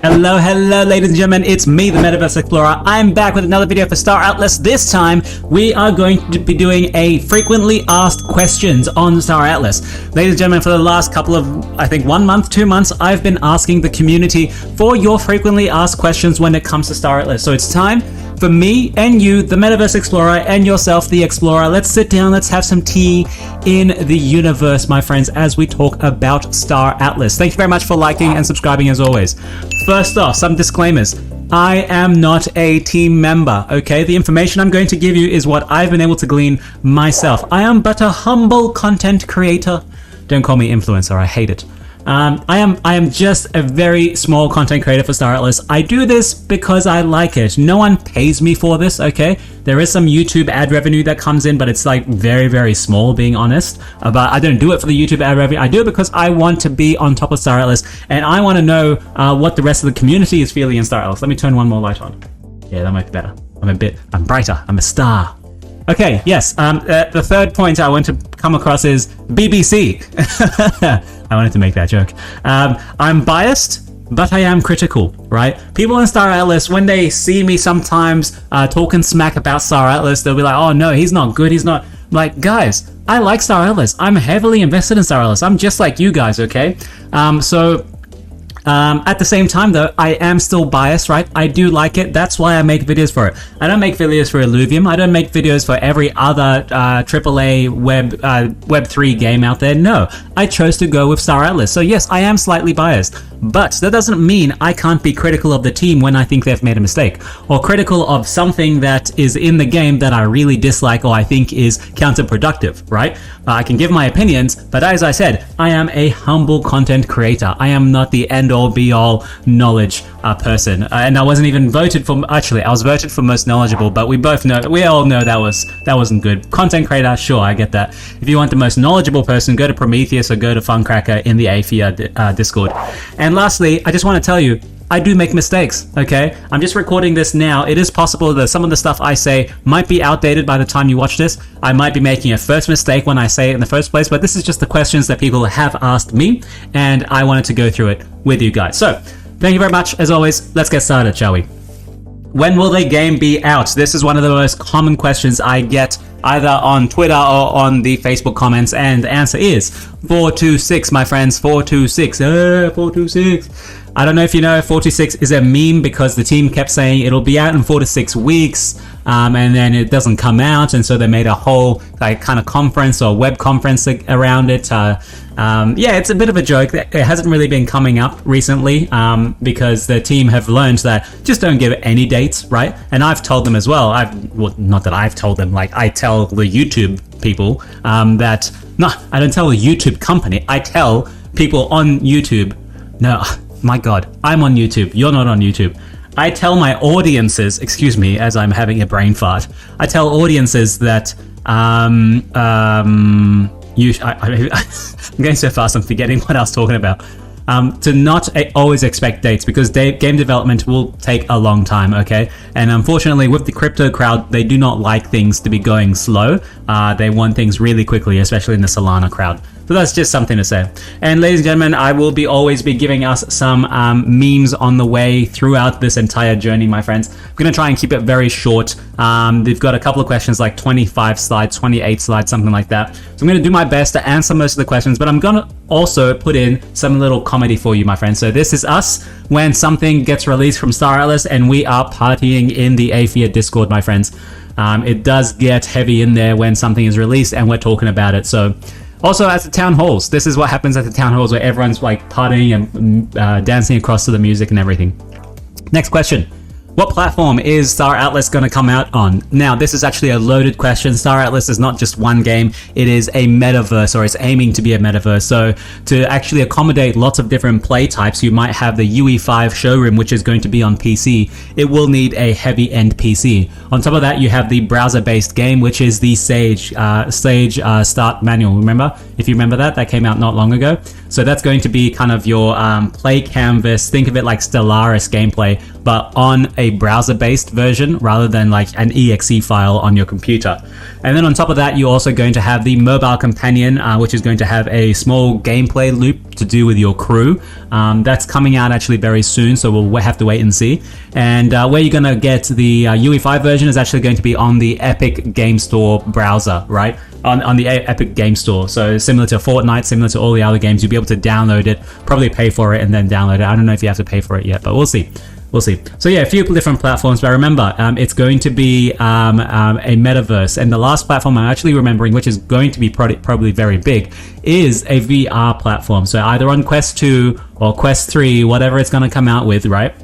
Hello, ladies and gentlemen, it's me, the MetaVerse Explorer. I'm back with another video for Star Atlas. This time, we are going to be doing a frequently asked questions on Star Atlas. Ladies and gentlemen, for the last couple of, I think 1 month, 2 months, I've been asking the community for your frequently asked questions when it comes to Star Atlas. So it's time for me and you, the MetaVerse Explorer, and yourself, the Explorer. Let's sit down, let's have some tea in the universe, my friends, as we talk about Star Atlas. Thank you very much for liking and subscribing as always. First off, some disclaimers. I am not a team member, okay? The information I'm going to give you is what I've been able to glean myself. I am but a humble content creator. Don't call me influencer, I hate it. I am just a very small content creator for Star Atlas. I do this because I like it. No one pays me for this, okay? There is some YouTube ad revenue that comes in, but it's like very, very small, being honest. But I don't do it for the YouTube ad revenue. I do it because I want to be on top of Star Atlas, and I want to know what the rest of the community is feeling in Star Atlas. Let me turn one more light on. Yeah, that might be better. I'm brighter. I'm a star. Okay, yes. The third point I want to come across is BBC. I wanted to make that joke. I'm biased, but I am critical, right? People in Star Atlas, when they see me sometimes talking smack about Star Atlas, they'll be like, oh no, he's not good, he's not. I'm like, guys, I like Star Atlas. I'm heavily invested in Star Atlas. I'm just like you guys, okay? At the same time though, I am still biased, right? I do like it. That's why I make videos for it. I don't make videos for Illuvium. I don't make videos for every other AAA Web3 game out there. No, I chose to go with Star Atlas. So yes, I am slightly biased. But that doesn't mean I can't be critical of the team when I think they've made a mistake, or critical of something that is in the game that I really dislike or I think is counterproductive, right? I can give my opinions, but as I said, I am a humble content creator. I am not the end-all be-all knowledge person, and I wasn't even voted for. Actually, I was voted for most knowledgeable, but we all know that wasn't good. Content creator, sure, I get that. If you want the most knowledgeable person, go to Prometheus or go to Funcracker in the AFIA Discord. And lastly, I just want to tell you, I do make mistakes, okay? I'm just recording this now. It is possible that some of the stuff I say might be outdated by the time you watch this. I might be making a first mistake when I say it in the first place, but this is just the questions that people have asked me, and I wanted to go through it with you guys. So, thank you very much. As always, let's get started, shall we? When will the game be out? This is one of the most common questions I get either on Twitter or on the Facebook comments, and the answer is 426, my friends. 426. 426. I don't know if you know, 426 is a meme because the team kept saying it'll be out in 4 to 6 weeks, and then it doesn't come out, and so they made a whole like kind of conference or web conference around it. Yeah, it's a bit of a joke. It hasn't really been coming up recently because the team have learned that just don't give any dates, right? And I've told them as well. Well, not that I've told them, like I tell the YouTube people that, no, I don't tell the YouTube company. I tell people on YouTube, no, my God, I'm on YouTube. You're not on YouTube. I tell my audiences, excuse me, as I'm having a brain fart. I tell audiences that I'm going so fast I'm forgetting what I was talking about. To not always expect dates, because game development will take a long time, okay? And unfortunately, with the crypto crowd, they do not like things to be going slow. They want things really quickly, especially in the Solana crowd. So that's just something to say. And ladies and gentlemen, I will always be giving us some memes on the way throughout this entire journey, my friends. I'm going to try and keep it very short. They've got a couple of questions, like 25 slides, 28 slides, something like that. So I'm going to do my best to answer most of the questions, but I'm going to also put in some little comedy for you, my friends. So this is us when something gets released from Star Atlas and we are partying in the AFIA Discord, my friends. It does get heavy in there when something is released and we're talking about it. So also at the town halls, this is what happens at the town halls where everyone's like partying and dancing across to the music and everything. Next question. What platform is Star Atlas going to come out on? Now, this is actually a loaded question. Star Atlas is not just one game. It is a metaverse, or it's aiming to be a metaverse. So to actually accommodate lots of different play types, you might have the UE5 showroom, which is going to be on PC. It will need a heavy-end PC. On top of that, you have the browser-based game, which is the Sage Start Manual. Remember? If you remember that came out not long ago. So that's going to be kind of your play canvas. Think of it like Stellaris gameplay, but on a browser-based version rather than like an exe file on your computer. And then on top of that, you're also going to have the mobile companion, which is going to have a small gameplay loop to do with your crew. That's coming out actually very soon, so we'll have to wait and see. And where you're going to get the UE5 version is actually going to be on the Epic Game Store browser, right? On the Epic Game Store. So similar to Fortnite, similar to all the other games, you'll be able to download it, probably pay for it and then download it. I don't know if you have to pay for it yet, but we'll see. We'll see. So yeah, a few different platforms, but remember, it's going to be a metaverse. And the last platform I'm actually remembering, which is going to be probably very big, is a VR platform. So either on Quest 2 or Quest 3, whatever it's going to come out with, right?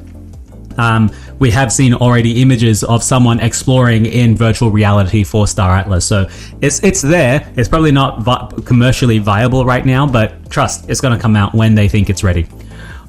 We have seen already images of someone exploring in virtual reality for Star Atlas. So it's there. It's probably not commercially viable right now, but trust, it's going to come out when they think it's ready.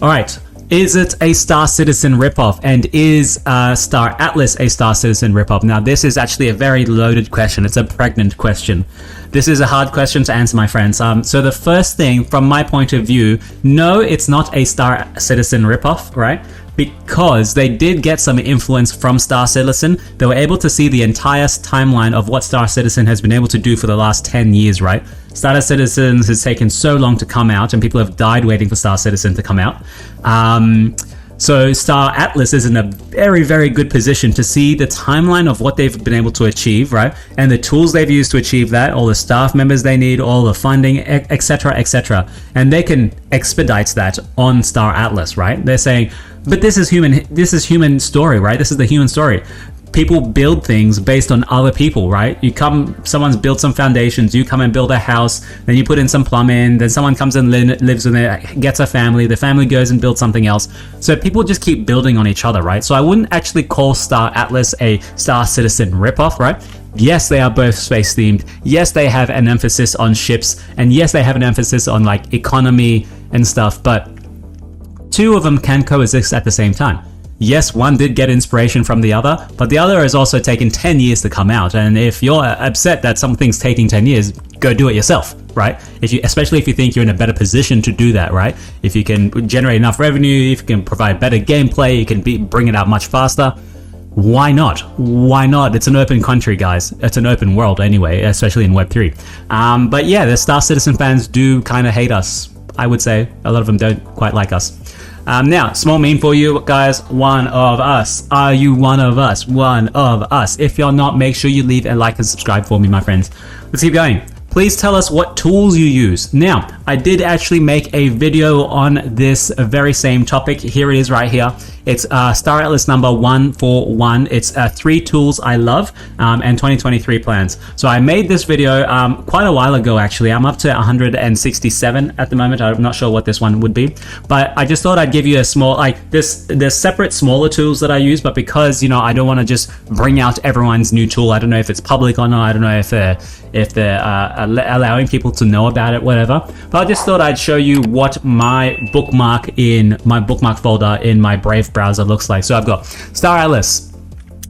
All right. Is it a Star Citizen ripoff? And is Star Atlas a Star Citizen ripoff? Now, this is actually a very loaded question. It's a pregnant question. This is a hard question to answer, my friends. So the first thing, from my point of view, no, it's not a Star Citizen ripoff, right? Because they did get some influence from Star Citizen. They were able to see the entire timeline of what Star Citizen has been able to do for the last 10 years, right? Star Citizen has taken so long to come out, and people have died waiting for Star Citizen to come out. So Star Atlas is in a very, very good position to see the timeline of what they've been able to achieve, right? And the tools they've used to achieve that, all the staff members they need, all the funding, etc., etc. And they can expedite that on Star Atlas, right? They're saying, but this is human story, right? This is the human story. People build things based on other people, right? Someone's built some foundations, you come and build a house, then you put in some plumbing, then someone comes and lives in it, gets a family, the family goes and builds something else. So people just keep building on each other, right? So I wouldn't actually call Star Atlas a Star Citizen ripoff, right? Yes, they are both space themed. Yes, they have an emphasis on ships, and yes, they have an emphasis on like economy and stuff, but two of them can coexist at the same time. Yes, one did get inspiration from the other, but the other has also taken 10 years to come out. And if you're upset that something's taking 10 years, go do it yourself, right? Especially if you think you're in a better position to do that, right? If you can generate enough revenue, if you can provide better gameplay, you can bring it out much faster. Why not? Why not? It's an open country, guys. It's an open world anyway, especially in Web3. But yeah, the Star Citizen fans do kind of hate us. I would say a lot of them don't quite like us. Now, small meme for you guys. One of us. Are you one of us? One of us. If you're not, make sure you leave a like and subscribe for me, my friends. Let's keep going. Please tell us what tools you use. Now, I did actually make a video on this very same topic. Here it is right here. It's Star Atlas number 141. It's 3 tools I love and 2023 plans. So I made this video quite a while ago, actually. I'm up to 167 at the moment. I'm not sure what this one would be, but I just thought I'd give you a small, like this. There's separate smaller tools that I use, but because, you know, I don't want to just bring out everyone's new tool. I don't know if it's public or not. I don't know if they're allowing people to know about it, whatever. But I just thought I'd show you what my bookmark folder in my Brave browser looks like. So I've got Star Atlas,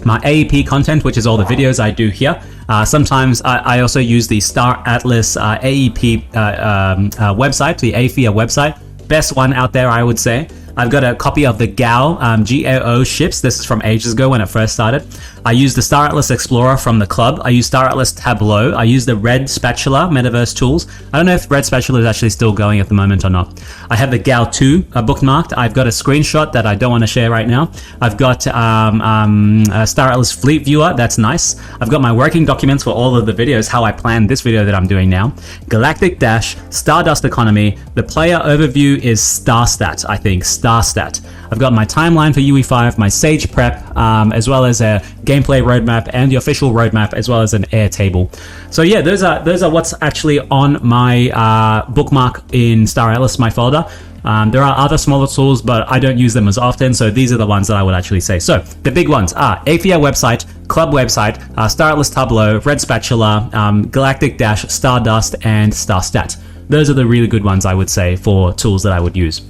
my AEP content, which is all the videos I do here. Sometimes I also use the Star Atlas AEP website, the AFIA website. Best one out there, I would say. I've got a copy of the GAO, GAO ships. This is from ages ago when it first started. I use the Star Atlas Explorer from the club. I use Star Atlas Tableau. I use the Red Spatula MetaVerse tools. I don't know if Red Spatula is actually still going at the moment or not. I have the GAO 2 bookmarked. I've got a screenshot that I don't want to share right now. I've got Star Atlas Fleet Viewer. That's nice. I've got my working documents for all of the videos, how I planned this video that I'm doing now. Galactic Dash, Stardust Economy. The player overview is StarStat, I think. StarStat. I've got my timeline for UE5, my Sage prep, as well as a gameplay roadmap and the official roadmap, as well as an air table. So yeah, those are what's actually on my bookmark in Star Atlas, my folder. There are other smaller tools, but I don't use them as often, so these are the ones that I would actually say. So the big ones are AFIA website, Club website, Star Atlas Tableau, Red Spatula, Galactic Dash, Stardust, and StarStat. Those are the really good ones I would say for tools that I would use.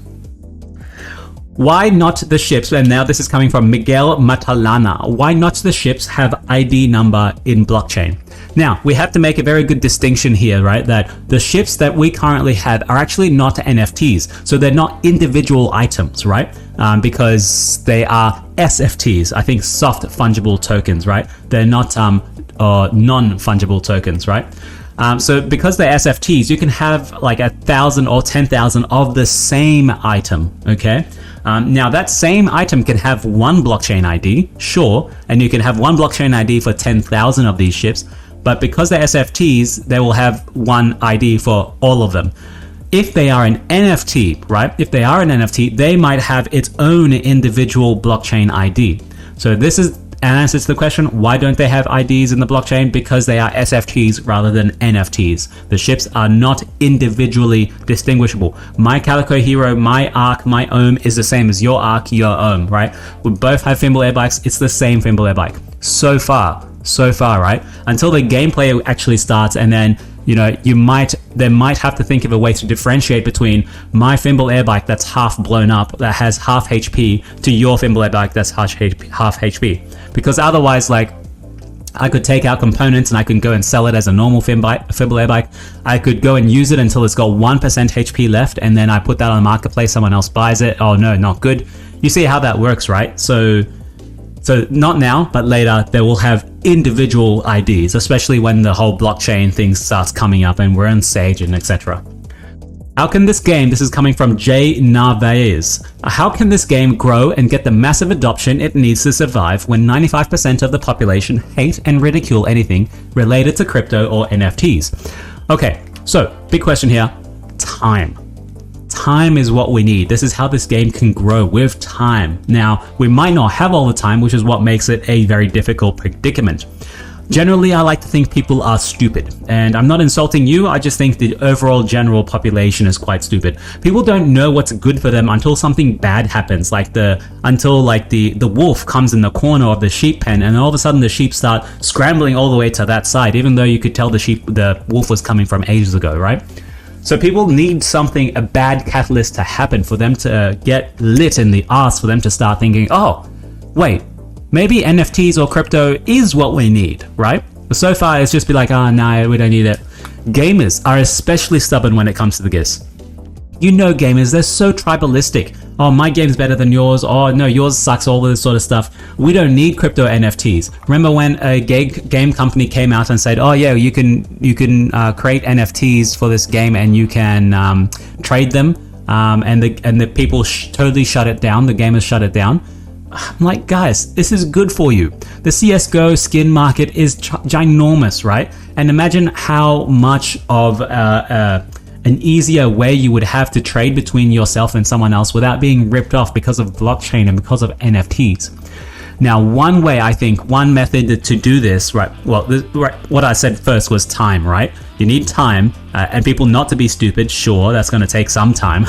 Why not the ships, and now this is coming from Miguel Matalana, why not the ships have ID number in blockchain? Now, we have to make a very good distinction here, right? That the ships that we currently have are actually not NFTs. So they're not individual items, right? Because they are SFTs, I think soft fungible tokens, right? They're not non-fungible tokens, right? So because they're SFTs, you can have like 1,000 or 10,000 of the same item, okay? Now that same item can have one blockchain ID, sure, and you can have one blockchain ID for 10,000 of these ships, but because they're SFTs, they will have one ID for all of them. If they are an NFT, right? If they are an NFT, they might have its own individual blockchain ID. So this is an answer to the question, why don't they have IDs in the blockchain? Because they are SFTs rather than NFTs. The ships are not individually distinguishable. My Calico Hero, my Arc, my Ohm is the same as your Arc, your Ohm, right? We both have Fimble Air Bikes. It's the same Fimble Air Bike. So far, right? Until the gameplay actually starts, and then they might have to think of a way to differentiate between my Fimble Air Bike that's half blown up, that has half HP, to your Fimble Air Bike that's half HP. Because otherwise, like, I could take out components and I can go and sell it as a normal Fimble Air Bike. I could go and use it until it's got 1% HP left, and then I put that on the marketplace, someone else buys it. Oh no, not good. You see how that works, right? So not now, but later, they will have individual IDs, especially when the whole blockchain thing starts coming up and we're on Sage and etc. How can this game, this is coming from Jay Narvaez, how can this game grow and get the massive adoption it needs to survive when 95% of the population hate and ridicule anything related to crypto or NFTs? Okay, so big question here, time. Time is what we need. This is how this game can grow, with time. Now, we might not have all the time, which is what makes it a very difficult predicament. Generally, I like to think people are stupid, and I'm not insulting you, I just think the overall general population is quite stupid. People don't know what's good for them until something bad happens, until the wolf comes in the corner of the sheep pen, and all of a sudden the sheep start scrambling all the way to that side, even though you could tell the wolf was coming from ages ago, right? So people need something, a bad catalyst to happen for them to get lit in the arse, for them to start thinking, oh, wait, maybe NFTs or crypto is what we need, right? But so far, it's just be like, oh, no, we don't need it. Gamers are especially stubborn when it comes to this. You know gamers, they're so tribalistic. Oh, my game's better than yours. Oh, no, yours sucks, all of this sort of stuff. We don't need crypto NFTs. Remember when a game company came out and said, oh, yeah, you can create NFTs for this game and you can trade them, and the people totally shut it down. The gamers shut it down. I'm like, guys, this is good for you. The CSGO skin market is ginormous, right? And imagine how much of an easier way you would have to trade between yourself and someone else without being ripped off because of blockchain and because of NFTs. Now, one way, I think, one method to do this, right? Well, what I said first was time, right? You need time, and people not to be stupid. Sure, that's going to take some time.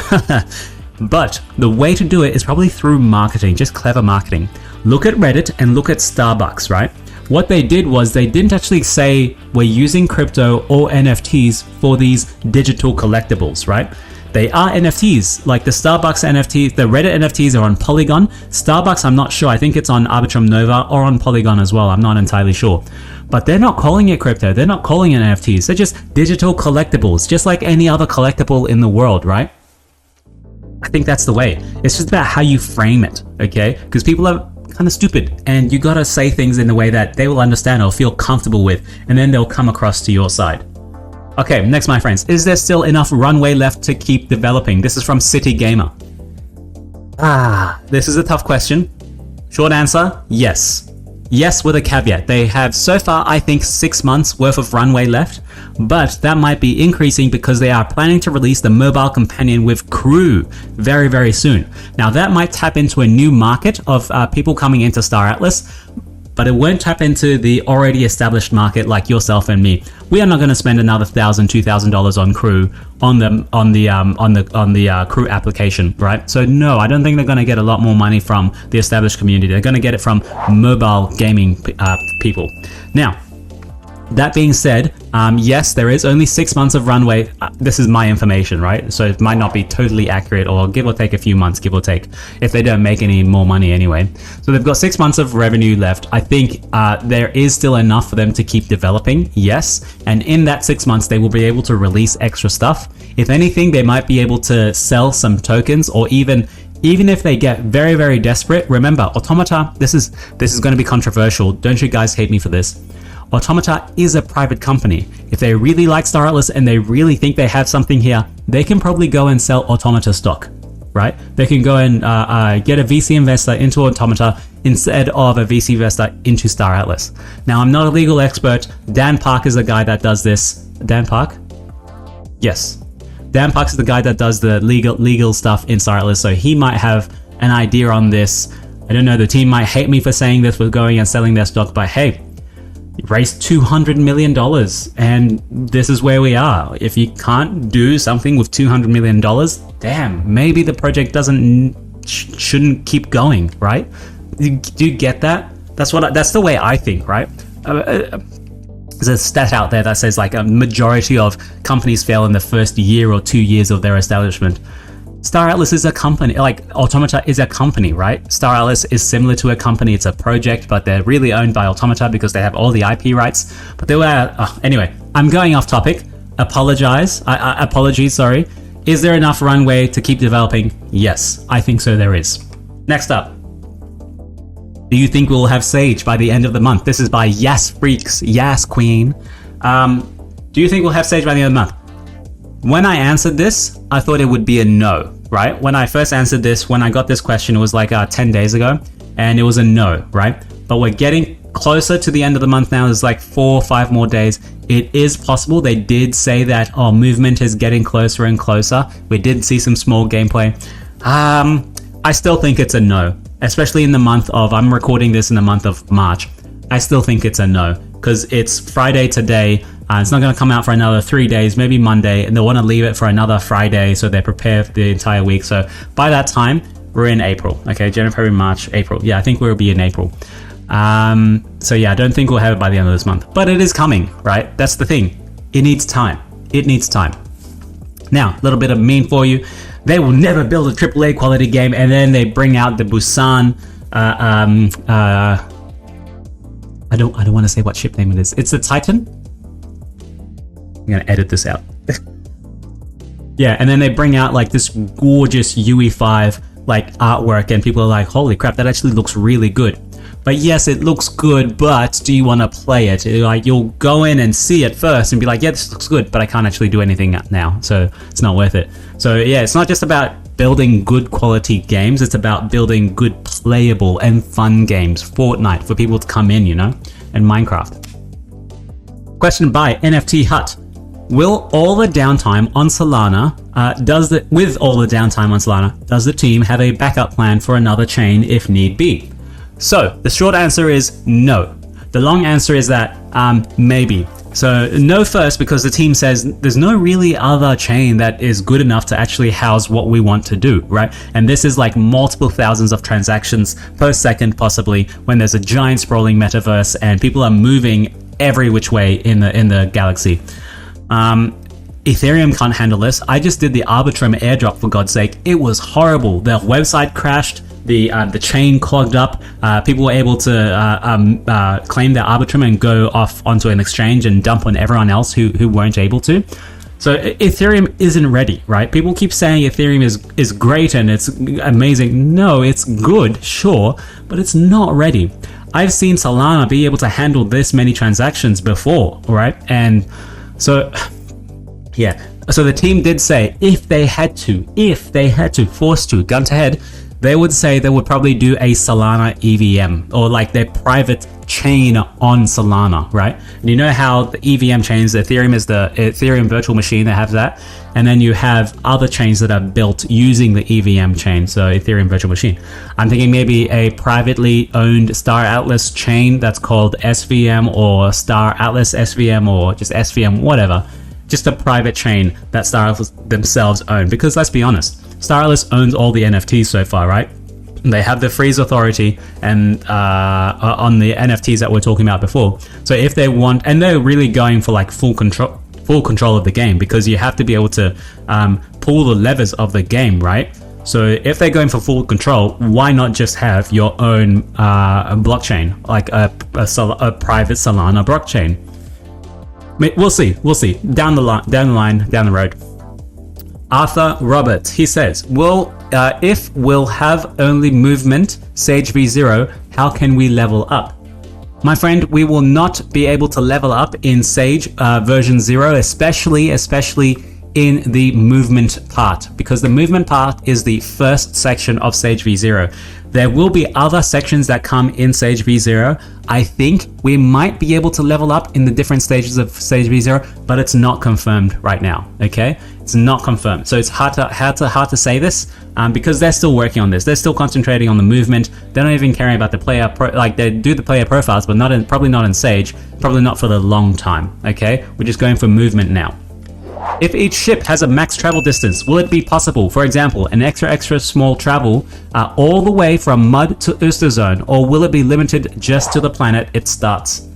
But the way to do it is probably through marketing, just clever marketing. Look at Reddit and look at Starbucks, right? What they did was they didn't actually say we're using crypto or NFTs for these digital collectibles, right? They are NFTs, like the Starbucks NFTs, the Reddit NFTs are on Polygon. Starbucks, I'm not sure. I think it's on Arbitrum Nova or on Polygon as well. I'm not entirely sure. But they're not calling it crypto. They're not calling it NFTs. They're just digital collectibles, just like any other collectible in the world, right? I think that's the way. It's just about how you frame it, okay? Because people are kind of stupid, and you gotta say things in a way that they will understand or feel comfortable with, and then they'll come across to your side. Okay, next, my friends. Is there still enough runway left to keep developing? This is from City Gamer. This is a tough question. Short answer, yes. Yes, with a caveat. They have so far, I think, 6 months worth of runway left, but that might be increasing because they are planning to release the mobile companion with Crew very, very soon. Now, that might tap into a new market of people coming into Star Atlas, but it won't tap into the already established market like yourself and me. We are not going to spend another $1,000, $2,000 on Crew on the Crew application, right? So no, I don't think they're going to get a lot more money from the established community. They're going to get it from mobile gaming people. Now, That being said, yes, there is only 6 months of runway. This is my information, right? So it might not be totally accurate, or give or take a few months, give or take, if they don't make any more money anyway. So they've got 6 months of revenue left. I think there is still enough for them to keep developing, yes. And in that 6 months, they will be able to release extra stuff. If anything, they might be able to sell some tokens, or even if they get very, very desperate. Remember, Automata, this is going to be controversial. Don't you guys hate me for this? Automata is a private company. If they really like Star Atlas and they really think they have something here, they can probably go and sell Automata stock, right? They can go and get a VC investor into Automata instead of a VC investor into Star Atlas. Now, I'm not a legal expert. Dan Park is the guy that does this. Dan Park? Yes. Dan Park is the guy that does the legal stuff in Star Atlas, so he might have an idea on this. I don't know, the team might hate me for saying this with going and selling their stock, but hey, raised $200 million, and this is where we are. If you can't do something with $200 million, damn, maybe the project shouldn't keep going, right? Do you get that? That's the way I think, right? There's a stat out there that says like a majority of companies fail in the first year or 2 years of their establishment. Star Atlas is a company, like Automata is a company, right? Star Atlas is similar to a company. It's a project, but they're really owned by Automata because they have all the IP rights. But they were, anyway, I'm going off topic. Apologies, sorry. Is there enough runway to keep developing? Yes, I think so, there is. Next up. Do you think we'll have Sage by the end of the month? This is by Yas Freaks, Yas Queen. Do you think we'll have Sage by the end of the month? When I answered this, I thought it would be a no, right? When I first answered this, when I got this question, it was like 10 days ago, and it was a no, right? But we're getting closer to the end of the month now. There's like 4 or 5 more days. It is possible. They did say that, movement is getting closer and closer. We did see some small gameplay. I still think it's a no, especially in the month of, I'm recording this in the month of March. I still think it's a no, because it's Friday today. It's not going to come out for another 3 days, maybe Monday, and they'll want to leave it for another Friday, so they're prepared for the entire week. So by that time, we're in April. Okay, January, February, March, April. Yeah, I think we'll be in April. So yeah, I don't think we'll have it by the end of this month, but it is coming, right? That's the thing. It needs time. It needs time. Now, a little bit of meme for you. They will never build a AAA quality game, and then they bring out the Busan. I don't want to say what ship name it is. It's the Titan. I'm gonna edit this out. Yeah, and then they bring out like this gorgeous UE5 like artwork, and people are like, holy crap, that actually looks really good. But yes, it looks good, but do you want to play it? Like, you'll go in and see it first and be like, yeah, this looks good, but I can't actually do anything now, so it's not worth it. So yeah, it's not just about building good quality games, it's about building good playable and fun games. Fortnite, for people to come in, you know, and Minecraft. Question by NFT Hut. With all the downtime on Solana, does the team have a backup plan for another chain if need be? So the short answer is no. The long answer is that maybe. So no first, because the team says there's no really other chain that is good enough to actually house what we want to do, right? And this is like multiple thousands of transactions per second, possibly, when there's a giant sprawling metaverse and people are moving every which way in the galaxy. Ethereum can't handle this. I just did the Arbitrum airdrop, for God's sake. It was horrible. The website crashed. The chain clogged up. People were able to claim their Arbitrum and go off onto an exchange and dump on everyone else who weren't able to. So Ethereum isn't ready, right? People keep saying Ethereum is great and it's amazing. No, it's good, sure, but it's not ready. I've seen Solana be able to handle this many transactions before, right? And so, yeah. So the team did say if they had to, forced to, gun to head, they would say they would probably do a Solana EVM, or like their private chain on Solana, right? And you know how the EVM chains, Ethereum is the Ethereum virtual machine that has that, and then you have other chains that are built using the EVM chain, so Ethereum virtual machine. I'm thinking maybe a privately owned Star Atlas chain that's called SVM, or Star Atlas SVM, or just SVM, whatever. Just a private chain that Star Atlas themselves own, because let's be honest, Star Atlas owns all the NFTs so far, right? They have the freeze authority and on the NFTs that we're talking about before. So if they want, and they're really going for like full control of the game, because you have to be able to pull the levers of the game, right? So if they're going for full control, why not just have your own blockchain, like a private Solana blockchain? We'll see down the line, down the road. Arthur Roberts, he says, if we'll have only movement Sage v0, how can we level up? My friend, we will not be able to level up in Sage version 0, especially in the movement part, because the movement part is the first section of Sage v0. There will be other sections that come in Sage v0. I think we might be able to level up in the different stages of Sage v0, but it's not confirmed right now, okay? It's not confirmed. So it's hard to say this because they're still working on this. They're still concentrating on the movement. They don't even care about the player, they do the player profiles, but probably not in Sage, probably not for the long time, okay? We're just going for movement now. If each ship has a max travel distance, will it be possible, for example, an extra small travel all the way from Mud to Ooster Zone, or will it be limited just to the planet it starts?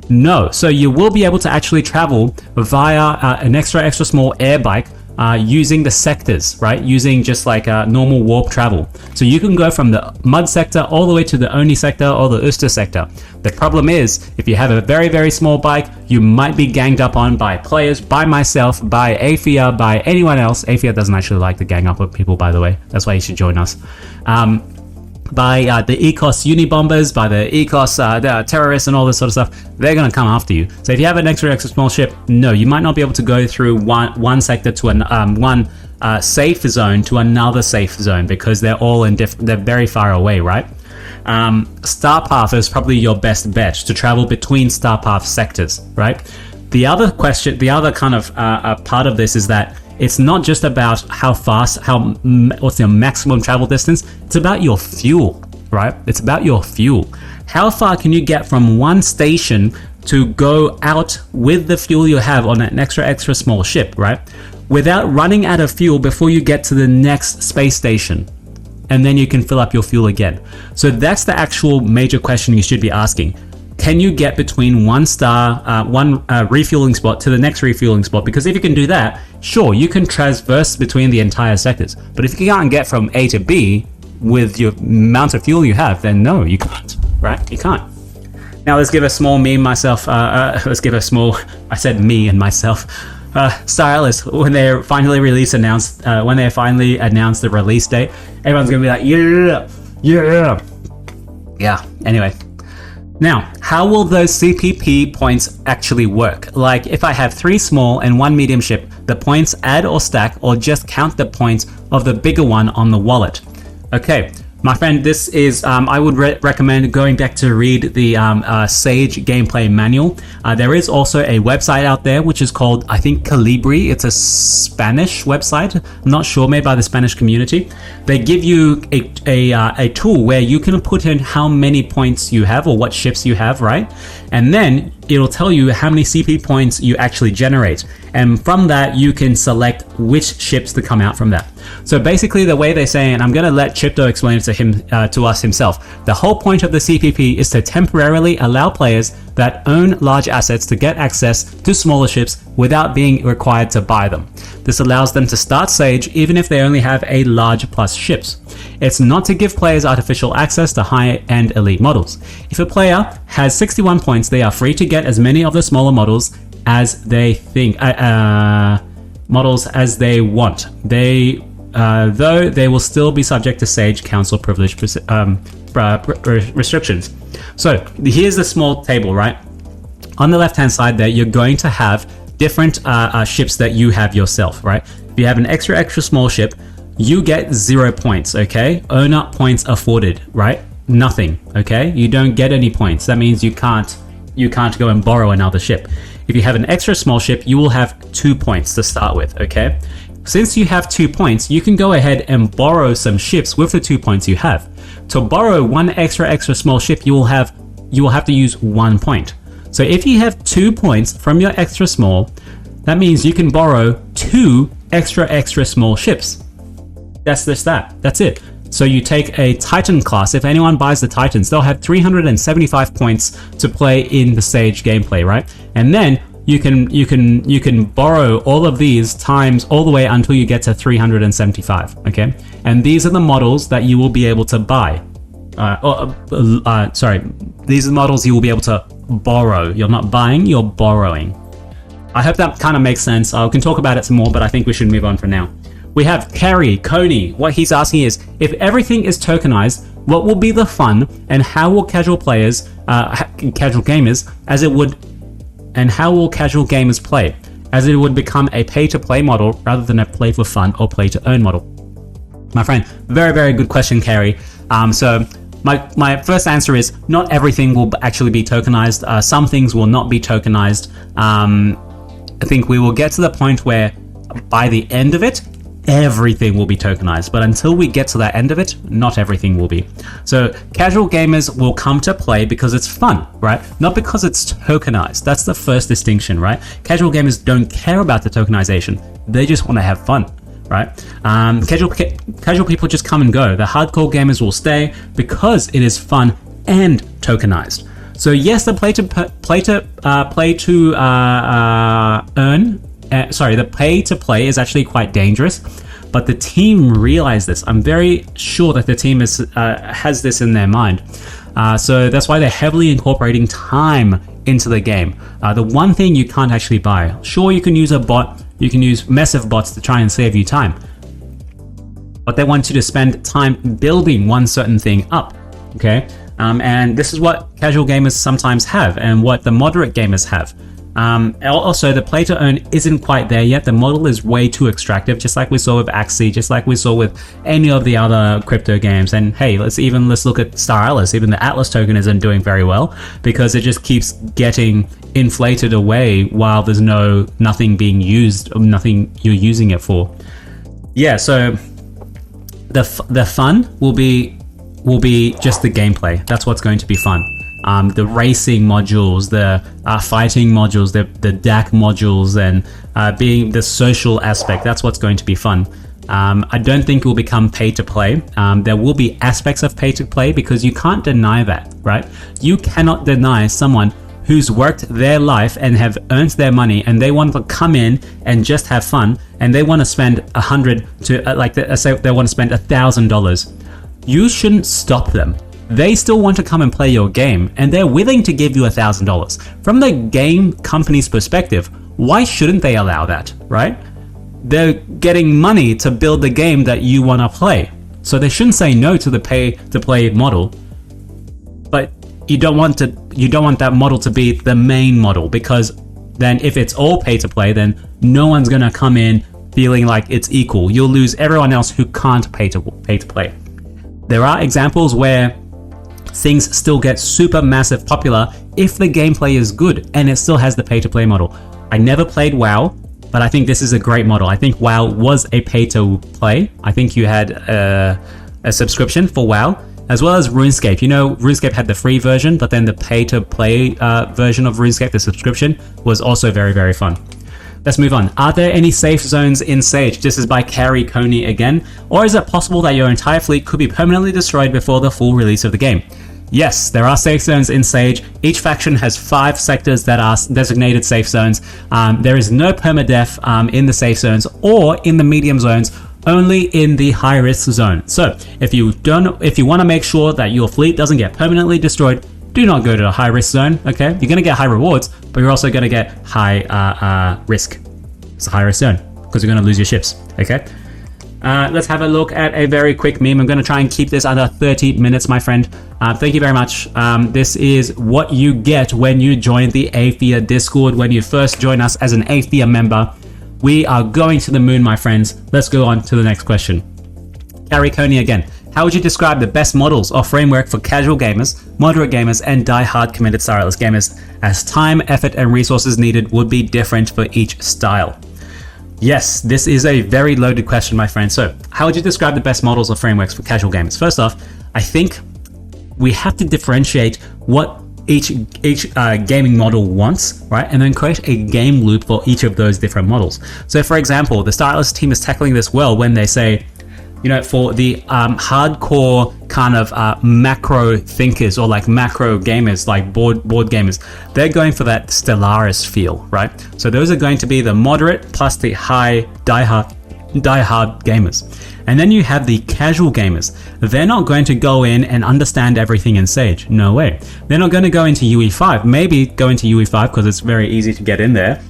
No, so you will be able to actually travel via an extra small air bike using the sectors, right? Using just like normal warp travel. So you can go from the Mud sector all the way to the Oni sector or the Ooster sector. The problem is, if you have a very, very small bike, you might be ganged up on by players, by myself, by Aphia, by anyone else. Aphia doesn't actually like to gang up with people, by the way. That's why you should join us. By the Ecos Unibombers, by the Ecos the terrorists and all this sort of stuff. They're going to come after you. So if you have an extra small ship, no, you might not be able to go through one sector to one safe zone to another safe zone, because they're all they're very far away, right? Star Path is probably your best bet to travel between Star Path sectors, right? The other kind of part of this is that it's not just about how fast, what's your maximum travel distance. It's about your fuel, right? It's about your fuel. How far can you get from one station to go out with the fuel you have on an extra small ship, right? Without running out of fuel before you get to the next space station. And then you can fill up your fuel again. So that's the actual major question you should be asking. Can you get between one refueling spot to the next refueling spot? Because if you can do that, sure, you can traverse between the entire sectors. But if you can't get from A to B with your amount of fuel you have, then no, you can't, right? You can't. Now let's give a small me myself. Let's give a small, I said me and myself. Stylist, when they finally announced the release date, everyone's gonna be like, yeah. Anyway. Now, how will those CPP points actually work? Like, if I have 3 small and 1 medium ship, the points add or stack, or just count the points of the bigger one on the wallet? Okay, my friend, this is, I would recommend going back to read the Sage gameplay manual. There is also a website out there which is called, I think, Calibri. It's a Spanish website. I'm not sure, made by the Spanish community. They give you a tool where you can put in how many points you have or what ships you have, right? And then it'll tell you how many CP points you actually generate. And from that, you can select which ships to come out from that. So basically the way they say, and I'm going to let Chipto explain it to us himself, the whole point of the CPP is to temporarily allow players that own large assets to get access to smaller ships without being required to buy them. This allows them to start Sage even if they only have a large plus ships. It's not to give players artificial access to high-end elite models. If a player has 61 points, they are free to get as many of the smaller models as they want. Though they will still be subject to Sage Council privilege restrictions. So here's the small table, right? On the left-hand side there, you're going to have different ships that you have yourself, right? If you have an extra small ship, you get 0 points, okay? Owner points afforded, right? Nothing, okay? You don't get any points. That means you can't go and borrow another ship. If you have an extra small ship, you will have 2 points to start with, okay? Since you have 2 points, you can go ahead and borrow some ships with the 2 points you have. To borrow one extra small ship, you will have to use 1 point. So if you have 2 points from your extra small, that means you can borrow 2 extra small ships. That's just that. That's it. So you take a Titan class. If anyone buys the Titans, they'll have 375 points to play in the stage gameplay, right? And then you can borrow all of these times all the way until you get to 375. Okay, and these are the models that you will be able to buy. These are the models you will be able to borrow. You're not buying, you're borrowing. I hope that kind of makes sense. I can talk about it some more, but I think we should move on for now. We have Kerry Coney. What he's asking is, if everything is tokenized, what will be the fun, and how will casual players, casual gamers, how will casual gamers play, as it would become a pay-to-play model rather than a play for fun or play-to-earn model? My friend, very, very good question, Kerry. So my first answer is, not everything will actually be tokenized. Some things will not be tokenized. I think we will get to the point where by the end of it, everything will be tokenized, but until we get to that end of it, not everything will be. So casual gamers will come to play because it's fun, right? Not because it's tokenized. That's the first distinction, right? Casual gamers don't care about the tokenization. They just want to have fun, right? Casual people just come and go. The hardcore gamers will stay because it is fun and tokenized. So yes, the the pay to play is actually quite dangerous, but the team realize this. I'm very sure that the team has this in their mind. So that's why they're heavily incorporating time into the game. The one thing you can't actually buy. Sure, you can use a bot, you can use massive bots to try and save you time, but they want you to spend time building one certain thing up, okay? And this is what casual gamers sometimes have, and what the moderate gamers have. Also, the play to earn isn't quite there yet. The model is way too extractive, just like we saw with Axie, just like we saw with any of the other crypto games. And hey, let's look at Star Atlas. Even the Atlas token isn't doing very well because it just keeps getting inflated away while there's nothing being used, nothing you're using it for. Yeah, so the fun will be just the gameplay. That's what's going to be fun. The racing modules, the fighting modules, the DAC modules, and being the social aspect. That's what's going to be fun. I don't think it will become pay to play. There will be aspects of pay to play because you can't deny that, right? You cannot deny someone who's worked their life and have earned their money, and they want to come in and just have fun, and they want to spend say they want to spend $1,000. You shouldn't stop them. They still want to come and play your game, and they're willing to give you $1,000. From the game company's perspective, why shouldn't they allow that, right? They're getting money to build the game that you want to play. So they shouldn't say no to the pay-to-play model. But you don't want that model to be the main model, because then if it's all pay-to-play, then no one's going to come in feeling like it's equal. You'll lose everyone else who can't pay to play. There are examples where things still get super massive popular if the gameplay is good and it still has the pay-to-play model. I never played WoW, but I think this is a great model. I think WoW was a pay-to-play. I think you had a subscription for WoW, as well as RuneScape. You know, RuneScape had the free version, but then the pay-to-play version of RuneScape, the subscription, was also very, very fun. Let's move on. Are there any safe zones in Sage? This is by Carrie Coney again. Or is it possible that your entire fleet could be permanently destroyed before the full release of the game? Yes, there are safe zones in Sage. Each faction has 5 sectors that are designated safe zones. There is no permadeath in the safe zones or in the medium zones, only in the high risk zone. So if you want to make sure that your fleet doesn't get permanently destroyed, do not go to the high risk zone, okay? You're going to get high rewards, but you're also going to get high risk. It's a high risk zone because you're going to lose your ships, okay? Let's have a look at a very quick meme. I'm going to try and keep this under 30 minutes, my friend. Thank you very much. This is what you get when you join the Aethia Discord, when you first join us as an Aethia member. We are going to the moon, my friends. Let's go on to the next question. Carrie Coney again. How would you describe the best models or framework for casual gamers, moderate gamers, and die-hard committed Star Atlas gamers, as time, effort, and resources needed would be different for each style? Yes, this is a very loaded question, my friend. So, how would you describe the best models or frameworks for casual gamers? First off, I think we have to differentiate what each gaming model wants, right? And then create a game loop for each of those different models. So, for example, the Star Atlas team is tackling this well when they say, for the hardcore kind of macro thinkers or like macro gamers, like board gamers, they're going for that Stellaris feel, right? So those are going to be the moderate plus the high diehard gamers. And then you have the casual gamers. They're not going to go in and understand everything in Sage. No way. They're not going to go into UE5. Maybe go into UE5 because it's very easy to get in there.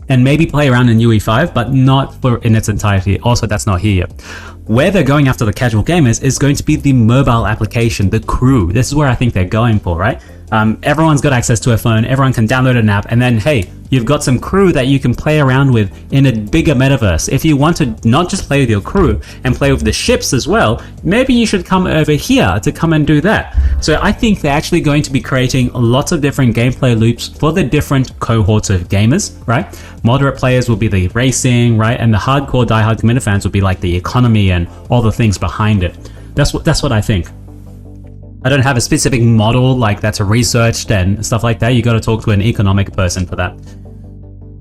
And maybe play around in UE5, but not in its entirety. Also, that's not here yet. Where they're going after the casual gamers is going to be the mobile application, the crew. This is where I think they're going for, right? Everyone's got access to a phone, everyone can download an app, and then, hey, you've got some crew that you can play around with in a bigger metaverse. If you want to not just play with your crew and play with the ships as well, maybe you should come over here to come and do that. So I think they're actually going to be creating lots of different gameplay loops for the different cohorts of gamers, right? Moderate players will be the racing, right? And the hardcore diehard commander fans will be like the economy and all the things behind it. That's what I think. I don't have a specific model like that's researched and stuff like that. You got to talk to an economic person for that.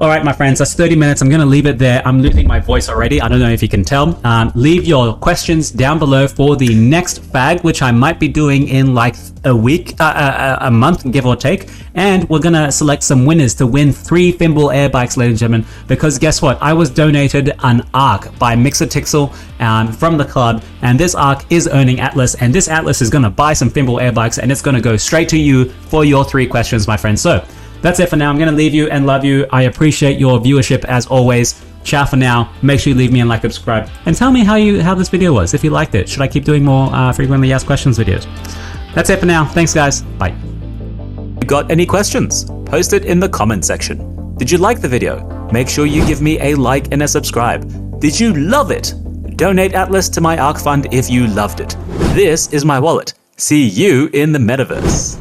All right, my friends, that's 30 minutes. I'm going to leave it there. I'm losing my voice already. I don't know if you can tell. Leave your questions down below for the next fag, which I might be doing in like a week, a month, give or take. And we're going to select some winners to win 3 Thimble air bikes, ladies and gentlemen, because guess what? I was donated an Arc by Mixertixel from the club, and this Arc is earning Atlas, and this Atlas is going to buy some Thimble air bikes, and it's going to go straight to you for your 3 questions, my friends. So that's it for now. I'm going to leave you and love you. I appreciate your viewership as always. Ciao for now. Make sure you leave me a like and subscribe. And tell me how this video was, if you liked it. Should I keep doing more frequently asked questions videos? That's it for now. Thanks, guys. Bye. You got any questions? Post it in the comment section. Did you like the video? Make sure you give me a like and a subscribe. Did you love it? Donate Atlas to my Arc Fund if you loved it. This is my wallet. See you in the metaverse.